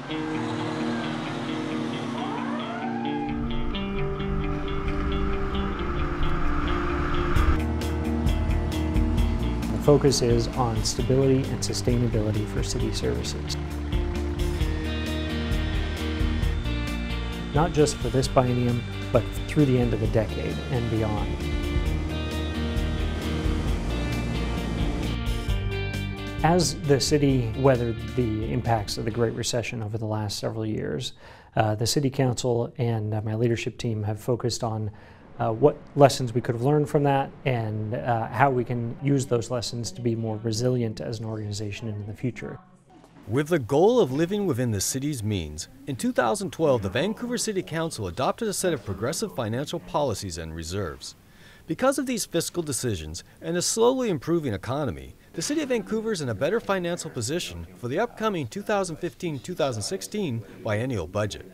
The focus is on stability and sustainability for city services. Not just for this biennium, but through the end of the decade and beyond. As the city weathered the impacts of the Great Recession over the last several years, the City Council and my leadership team have focused on what lessons we could have learned from that and how we can use those lessons to be more resilient as an organization into the future. With the goal of living within the city's means, in 2012 the Vancouver City Council adopted a set of progressive financial policies and reserves. Because of these fiscal decisions and a slowly improving economy, the City of Vancouver is in a better financial position for the upcoming 2015-2016 biennial budget.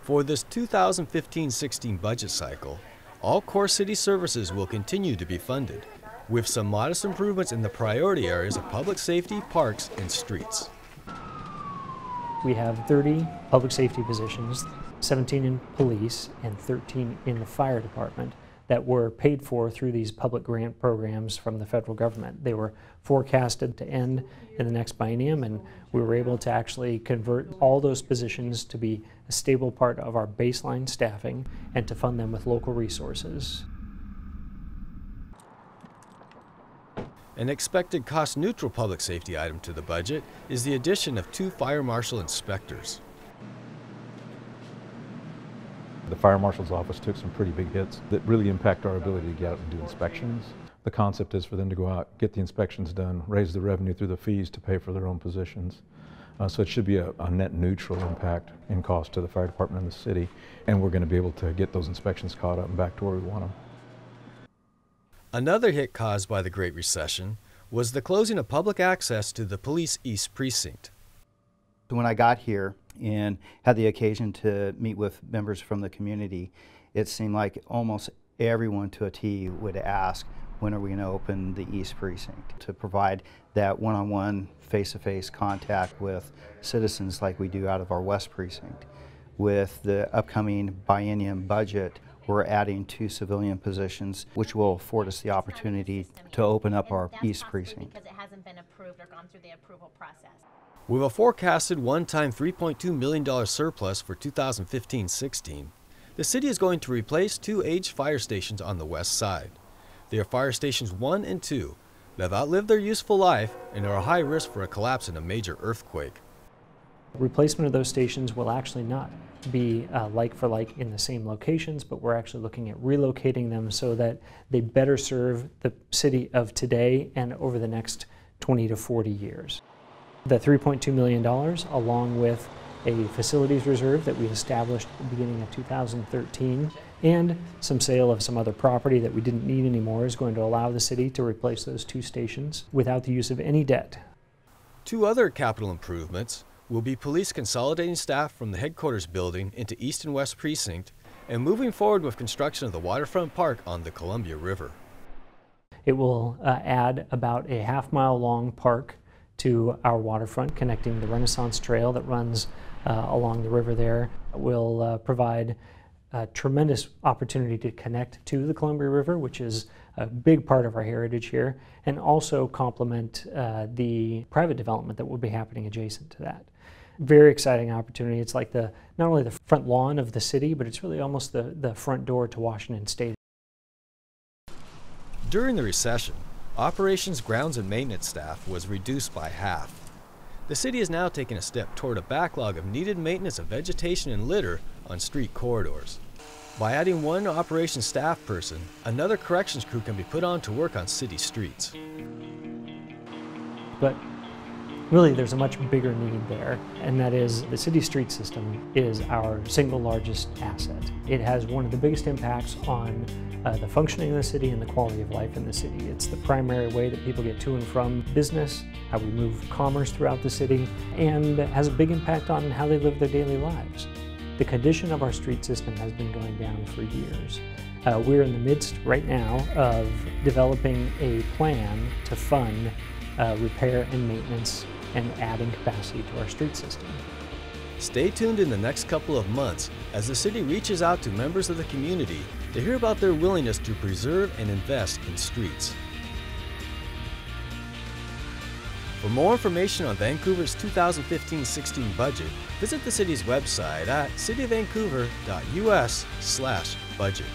For this 2015-16 budget cycle, all core city services will continue to be funded, with some modest improvements in the priority areas of public safety, parks, and streets. We have 30 public safety positions, 17 in police and 13 in the fire department that were paid for through these public grant programs from the federal government. They were forecasted to end in the next biennium, and we were able to actually convert all those positions to be a stable part of our baseline staffing and to fund them with local resources. An expected cost-neutral public safety item to the budget is the addition of 2 fire marshal inspectors. The fire marshal's office took some pretty big hits that really impact our ability to get out and do inspections. The concept is for them to go out, get the inspections done, raise the revenue through the fees to pay for their own positions. So it should be a net neutral impact in cost to the fire department and the city, and we're going to be able to get those inspections caught up and back to where we want them. Another hit caused by the Great Recession was the closing of public access to the Police East Precinct. When I got here and had the occasion to meet with members from the community, it seemed like almost everyone to a T would ask, when are we going to open the East Precinct? To provide that one-on-one, face-to-face contact with citizens like we do out of our West Precinct. With the upcoming biennium budget, we're adding 2 civilian positions, which will afford us the opportunity to open up our East Precinct. Because it hasn't been approved or gone through the approval process. With a forecasted one-time $3.2 million surplus for 2015-16, the city is going to replace 2 aged fire stations on the west side. They are Fire Stations 1 and 2 that have outlived their useful life and are a high risk for a collapse in a major earthquake. Replacement of those stations will actually not be like for like in the same locations, but we're actually looking at relocating them so that they better serve the city of today and over the next 20 to 40 years. The $3.2 million, along with a facilities reserve that we established at the beginning of 2013, and some sale of some other property that we didn't need anymore, is going to allow the city to replace those 2 stations without the use of any debt. 2 other capital improvements will be police consolidating staff from the headquarters building into East and West Precinct and moving forward with construction of the waterfront park on the Columbia River. It will add about a half-mile long park to our waterfront, connecting the Renaissance Trail that runs along the river there. It will provide a tremendous opportunity to connect to the Columbia River, which is a big part of our heritage here, and also complement the private development that will be happening adjacent to that. Very exciting opportunity. It's like not only the front lawn of the city, but it's really almost the front door to Washington State. During the recession, operations, grounds, and maintenance staff was reduced by half. The city is now taking a step toward a backlog of needed maintenance of vegetation and litter on street corridors. By adding 1 operations staff person, another corrections crew can be put on to work on city streets. But really, there's a much bigger need there, and that is the city street system is our single largest asset. It has one of the biggest impacts on the functioning of the city and the quality of life in the city. It's the primary way that people get to and from business, how we move commerce throughout the city, and has a big impact on how they live their daily lives. The condition of our street system has been going down for years. We're in the midst right now of developing a plan to fund repair and maintenance and adding capacity to our street system. Stay tuned in the next couple of months as the city reaches out to members of the community to hear about their willingness to preserve and invest in streets. For more information on Vancouver's 2015-16 budget, visit the city's website at cityofvancouver.us/budget.